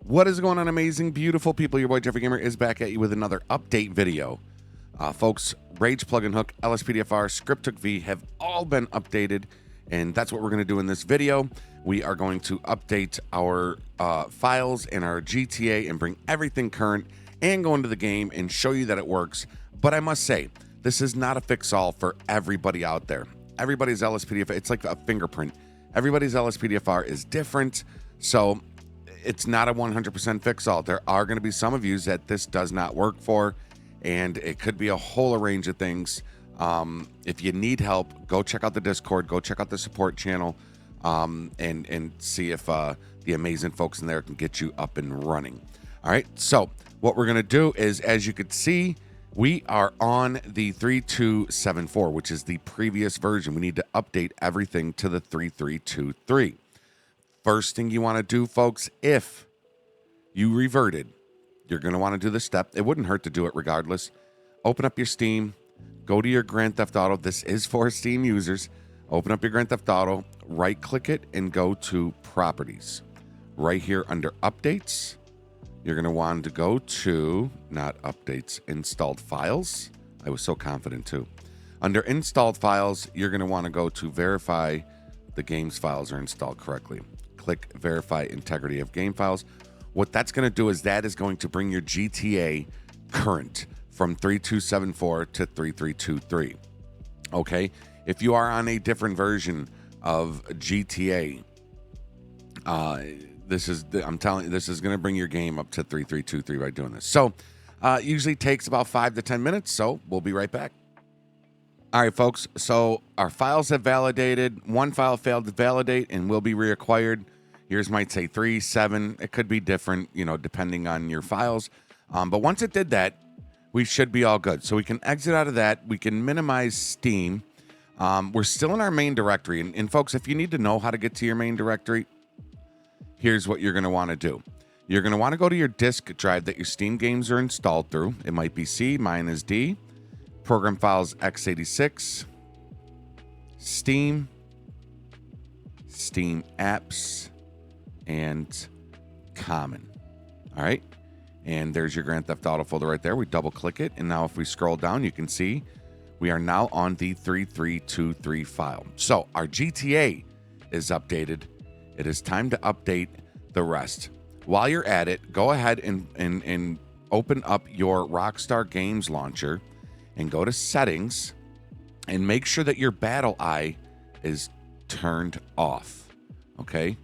What is going on, amazing, beautiful people? Your boy Jeffrey Gamer is back at you with another update video. Folks, Rage Plugin Hook, LSPDFR, ScriptHook have all been updated, and that's what we're going to do in this video. We are going to update our files and our GTA and bring everything current and go into the game and show you that it works. But I must say, this is not a fix-all for everybody out there. Everybody's LSPDFR, it's like a fingerprint. Everybody's LSPDFR is different, so it's not a 100% fix-all. There are going to be some of you that this does not work for, and it could be a whole range of things. If you need help, go check out the Discord, go check out the support channel, and see if the amazing folks in there can get you up and running. All right, so what we're going to do is, as you could see, we are on the 3274, which is the previous version. We need to update everything to the 3323. First thing you want to do, folks, if you reverted, you're going to want to do this step. It wouldn't hurt to do it regardless. Open up your Steam, go to your Grand Theft Auto. This is for Steam users. Open up your Grand Theft Auto, right-click it, and go to Properties. Right here under Updates, you're going to want to go to, not Updates, Installed Files. I was so confident too. Under Installed Files, you're going to want to go to Verify the game's files are installed correctly. Click Verify Integrity of Game Files. What that's going to do is that is going to bring your GTA current from 3274 to 3323. Okay? If you are on a different version of GTA, I'm telling you, this is going to bring your game up to 3323 by doing this. So, usually takes about 5 to 10 minutes, so we'll be right back. All right, folks, so our files have validated. One file failed to validate and will be reacquired. Yours might say 3, 7. It could be different, depending on your files. But once it did that, we should be all good. So we can exit out of that. We can minimize Steam. We're still in our main directory. And folks, if you need to know how to get to your main directory, here's what you're going to want to do. You're going to want to go to your disk drive that your Steam games are installed through. It might be C, mine is D. Program files x86, Steam, Steam apps, and common. All right. And there's your Grand Theft Auto folder right there. We double click it. And now if we scroll down, you can see we are now on the 3323 file. So our GTA is updated. It is time to update the rest. While you're at it, go ahead and open up your Rockstar Games launcher and go to Settings and make sure that your battle eye is turned off. Okay?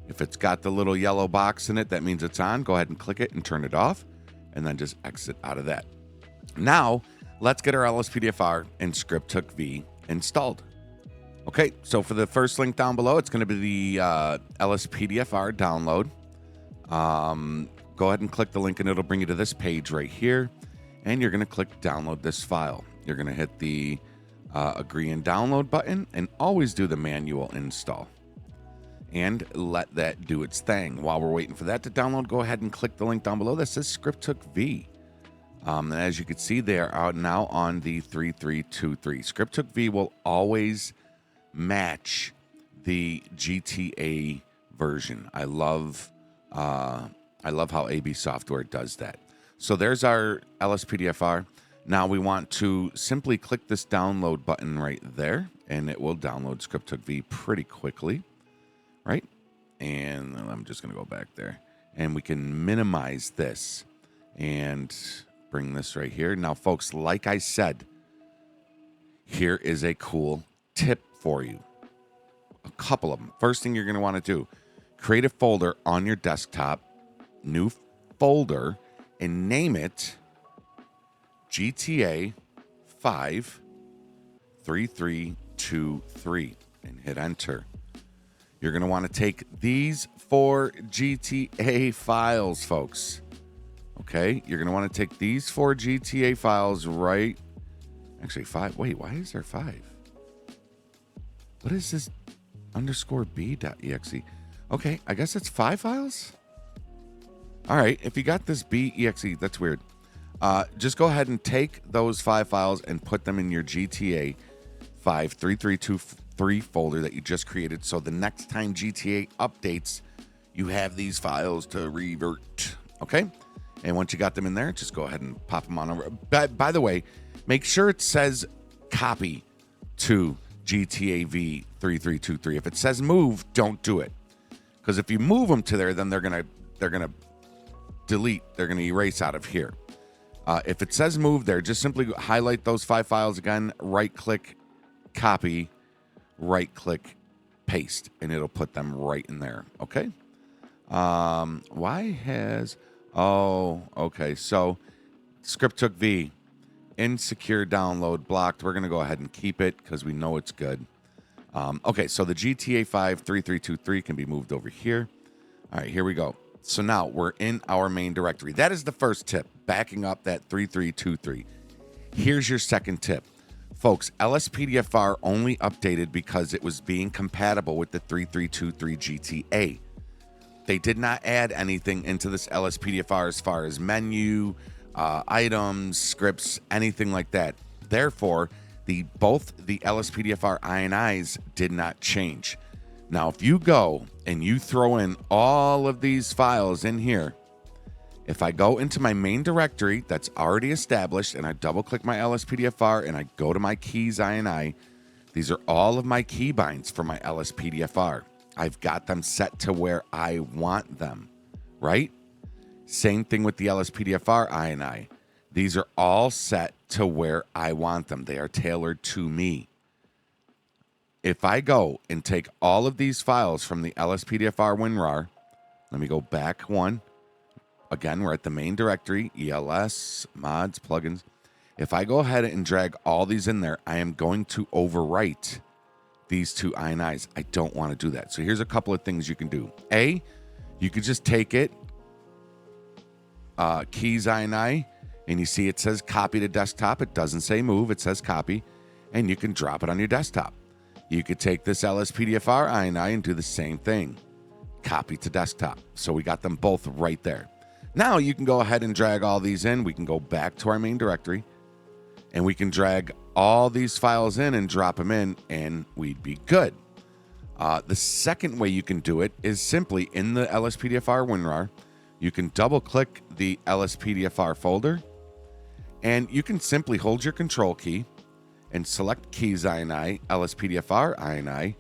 If it's got the little yellow box in it, that means it's on. Go ahead and click it and turn it off, and then just exit out of that. Now, let's get our LSPDFR and ScriptHook installed. Okay, so for the first link down below, it's going to be the LSPDFR download. Go ahead and click the link, and it'll bring you to this page right here. And you're going to click download this file. You're going to hit the agree and download button and always do the manual install. And let that do its thing. While we're waiting for that to download, go ahead and click the link down below that says ScriptHook. And as you can see, they are out now on the 3323. ScriptHook will always match the GTA version. I love how AB Software does that. So there's our LSPDFR. Now we want to simply click this download button right there, and it will download ScriptHook pretty quickly, right? And I'm just going to go back there. And we can minimize this and bring this right here. Now, folks, like I said, here is a cool tip for you. A couple of them. First thing you're going to want to do, create a folder on your desktop, new folder, and name it GTA 5 3323 and hit enter. You're going to want to take these 4 GTA files, folks. Okay? You're going to want to take these 4 GTA files right. Actually, 5. Wait, why is there 5? What is this _b.exe? Okay, I guess it's 5 files? All right, if you got this .exe, that's weird. Just go ahead and take those 5 files and put them in your GTA 5 3323 folder that you just created. So the next time GTA updates, you have these files to revert. Okay. And once you got them in there, just go ahead and pop them on over. By the way, make sure it says copy to GTAV 3323. If it says move, don't do it. Because if you move them to there, then they're gonna delete, they're gonna erase out of here. If it says move there, just simply highlight those 5 files again, right click, copy, right click, paste, and it'll put them right in there. Okay. Okay. So script took V, insecure download blocked. We're going to go ahead and keep it because we know it's good. Okay. So the GTA 5 3323 can be moved over here. All right, here we go. So now we're in our main directory. That is the first tip, backing up that 3323. Here's your second tip. Folks, LSPDFR only updated because it was being compatible with the 3323 GTA. They did not add anything into this LSPDFR as far as menu, items, scripts, anything like that. Therefore, both the LSPDFR INIs did not change. Now, if you go and you throw in all of these files in here, if I go into my main directory that's already established and I double click my LSPDFR and I go to my keys INI, these are all of my keybinds for my LSPDFR. I've got them set to where I want them, right? Same thing with the LSPDFR INI. These are all set to where I want them. They are tailored to me. If I go and take all of these files from the LSPDFR WinRAR, let me go back one. Again, we're at the main directory, ELS, mods, plugins. If I go ahead and drag all these in there, I am going to overwrite these 2 INIs. I don't want to do that. So here's a couple of things you can do. A, you could just take it, keys INI, and you see it says copy to desktop. It doesn't say move, it says copy, and you can drop it on your desktop. You could take this LSPDFR INI and do the same thing. Copy to desktop. So we got them both right there. Now you can go ahead and drag all these in. We can go back to our main directory and we can drag all these files in and drop them in and we'd be good. The second way you can do it is simply in the LSPDFR WinRAR. You can double click the LSPDFR folder and you can simply hold your control key and select keys INI, LSPDFR INI,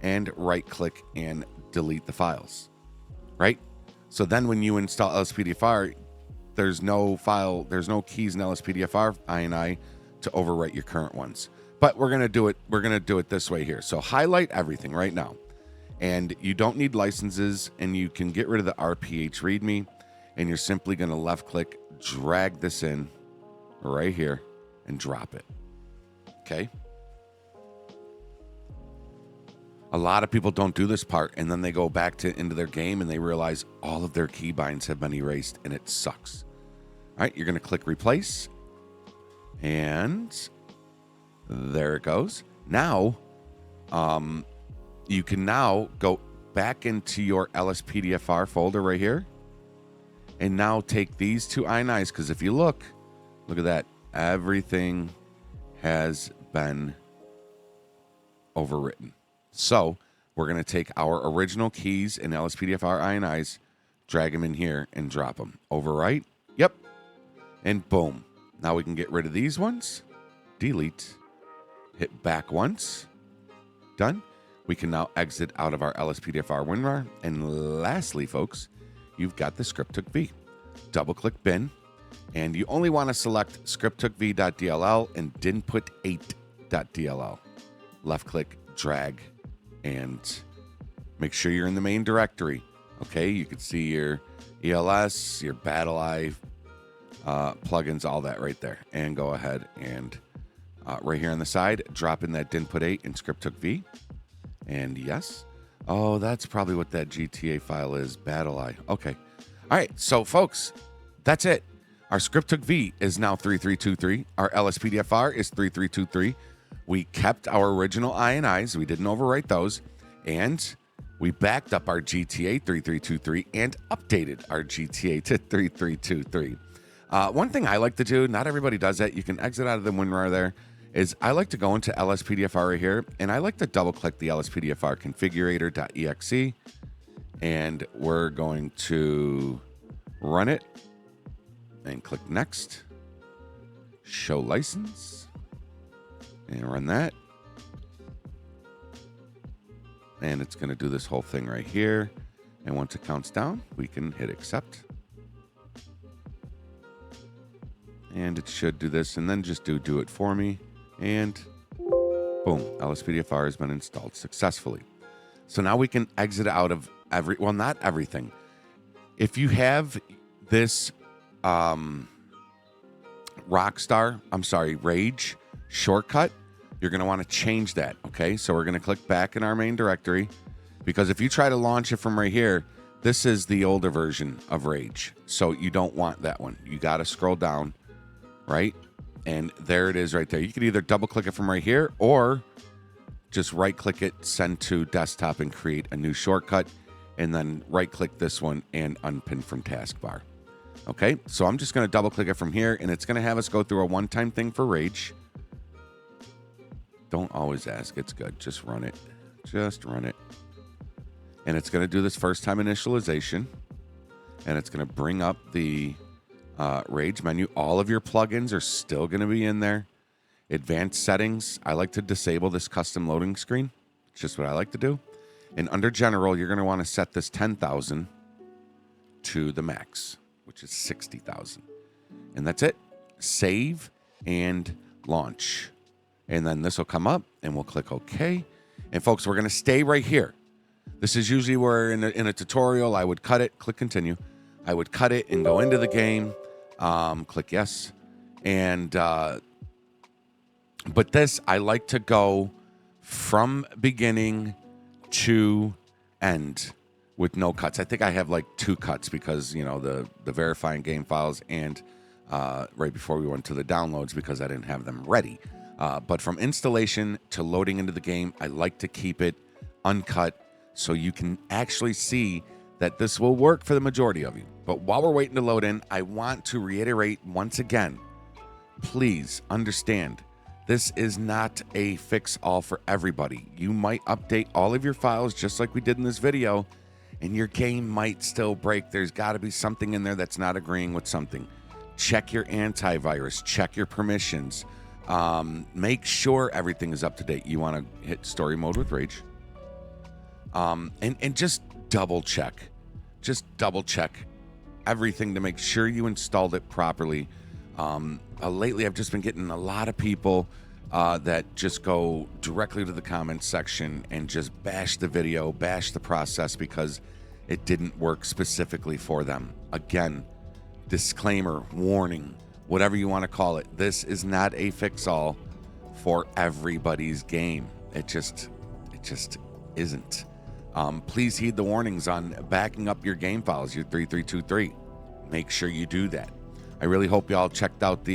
and right click and delete the files, right? So then when you install LSPDFR, there's no keys in LSPDFR INI to overwrite your current ones. But we're going to do it this way here. So highlight everything right now. And you don't need licenses and you can get rid of the RPH README and you're simply going to left click, drag this in right here and drop it. Okay. A lot of people don't do this part and then they go back into their game and they realize all of their keybinds have been erased and it sucks. All right, you're going to click replace and there it goes. Now, you can now go back into your LSPDFR folder right here and now take these 2 INIs because if you look at that, everything has been overwritten. So we're going to take our original keys and LSPDFR INIs, drag them in here and drop them. Overwrite. Yep. And boom. Now we can get rid of these ones. Delete. Hit back once. Done. We can now exit out of our LSPDFR WinRAR. And lastly, folks, you've got the script-took-v. Double-click bin. And you only want to select script-took-v.dll and dinput8.dll. Left-click, drag, and make sure you're in the main directory. Okay, you can see your ELS, your BattleEye, plugins, all that right there. And go ahead and right here on the side, drop in that dinput8 and script-took-v. And yes. Oh, that's probably what that GTA file is, BattleEye. Okay. All right, so folks, that's it. Our script-took-v is now 3323. Our LSPDFR is 3323. We kept our original INIs. We didn't overwrite those. And we backed up our GTA 3323 and updated our GTA to 3323. One thing I like to do, not everybody does that. You can exit out of the WinRAR there. Is I like to go into LSPDFR right here, and I like to double-click the LSPDFR configurator.exe, And we're going to run it and click next. Show license. And run that. And it's going to do this whole thing right here. And once it counts down, we can hit accept. And it should do this, and then just do it for me. And boom, LSPDFR has been installed successfully. So now we can exit out of well, not everything. If you have this Rage shortcut, you're going to want to change that, okay? So we're going to click back in our main directory, because if you try to launch it from right here, this is the older version of Rage. So you don't want that one. You got to scroll down, right? And there it is right there. You can either double click it from right here or just right click it, send to desktop, and create a new shortcut, and then right click this one and unpin from taskbar. Okay, so I'm just going to double click it from here, and it's going to have us go through a one-time thing for Rage. Don't always ask. It's good. Just run it. Just run it. And it's going to do this first time initialization, and it's going to bring up the Rage menu. All of your plugins are still going to be in there. Advanced settings. I like to disable this custom loading screen. It's just what I like to do. And under general, you're going to want to set this 10,000 to the max, which is 60,000. And that's it. Save and launch. And then this will come up, and we'll click OK. And folks, we're going to stay right here. This is usually where in a tutorial I would cut it, click continue. I would cut it and go into the game, click yes. And but this, I like to go from beginning to end with no cuts. I think I have like 2 cuts because, you know, the verifying game files and right before we went to the downloads because I didn't have them ready. But from installation to loading into the game, I like to keep it uncut so you can actually see that this will work for the majority of you. But while we're waiting to load in, I want to reiterate once again, please understand, this is not a fix-all for everybody. You might update all of your files just like we did in this video, and your game might still break. There's got to be something in there that's not agreeing with something. Check your antivirus, check your permissions. Make sure everything is up to date. You want to hit story mode with Rage. And just double check. Just double check everything to make sure you installed it properly. Lately, I've just been getting a lot of people that just go directly to the comments section and just bash the video, bash the process because it didn't work specifically for them. Again, disclaimer, warning, whatever you want to call it. This is not a fix-all for everybody's game. It just isn't. Please heed the warnings on backing up your game files, your 3323. Make sure you do that. I really hope y'all checked out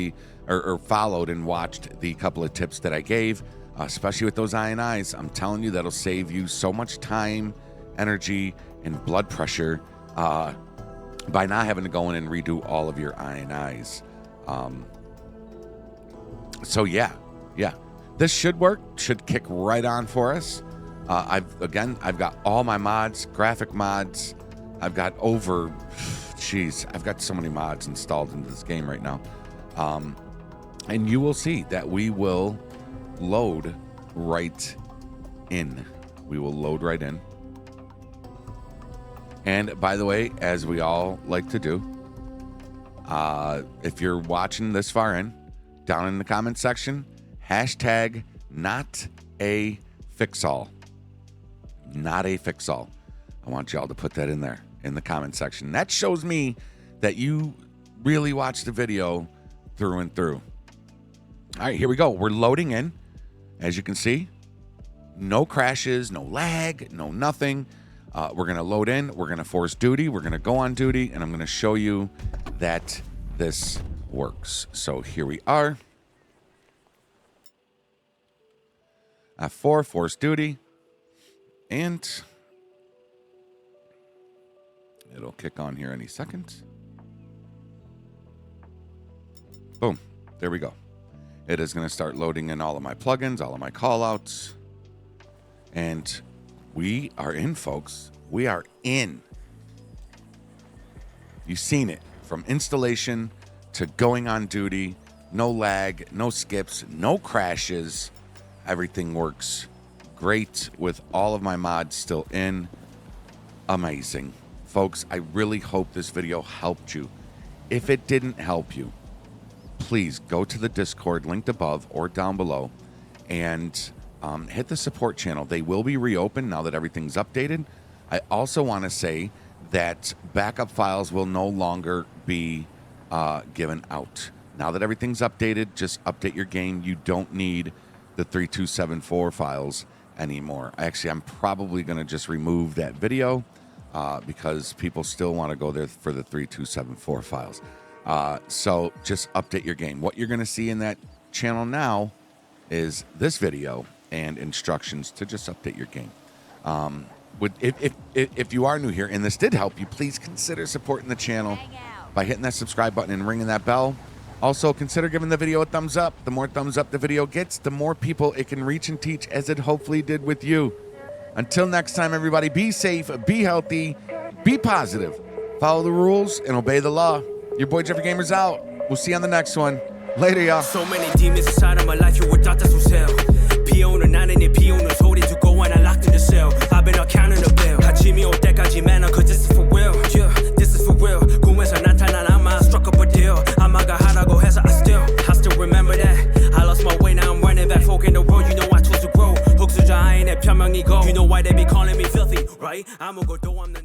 or followed and watched the couple of tips that I gave, especially with those INIs. I'm telling you, that'll save you so much time, energy, and blood pressure by not having to go in and redo all of your INIs. So yeah, this should work, should kick right on for us. I've got all my mods, graphic mods. I've got I've got so many mods installed into this game right now. And you will see that we will load right in. We will load right in. And by the way, as we all like to do, if you're watching this far in, down in the comment section, hashtag not a fix-all. Not a fix-all. I want y'all to put that in there in the comment section. That shows me that you really watched the video through and through. All right, here we go. We're loading in. As you can see, no crashes, no lag, no nothing. We're going to load in. We're going to force duty. We're going to go on duty, and I'm going to show you that this works. So here we are. F4, force duty. And it'll kick on here any second. Boom. There we go. It is going to start loading in all of my plugins, all of my callouts. And we are in, folks. We are in. You've seen it from installation to going on duty. No lag, no skips, no crashes. Everything works great with all of my mods still in. Amazing. Folks, I really hope this video helped you. If it didn't help you, please go to the Discord linked above or down below and hit the support channel. They will be reopened now that everything's updated. I also want to say that backup files will no longer be given out. Now that everything's updated, just update your game. You don't need the 3274 files anymore. Actually, I'm probably going to just remove that video because people still want to go there for the 3274 files. So just update your game. What you're going to see in that channel now is this video and instructions to just update your game. If you are new here and this did help you, please consider supporting the channel by hitting that subscribe button and ringing that bell. Also, consider giving the video a thumbs up. The more thumbs up the video gets, the more people it can reach and teach, as it hopefully did with you. Until next time, everybody, be safe, be healthy, be positive, follow the rules, and obey the law. Your boy Jeffrey Gamer's out. We'll see you on the next one. Later, y'all. So many demons inside of my life, you would thought that's for sale. 비오는 나는 비오는 소리 듣고 and I locked in the cell. I've been counting the bill. 아침이 올 때까지 man, cause this is for real. Yeah, this is for real. 꿈에서 나타난 아마 struck up a deal. 아마가 하라고 해서 I still remember that. I lost my way, now I'm running back. Folk in the world, you know I chose to grow. 흑수저 아인의 편명이고. You know why they be calling me filthy, right? 아무것도 없는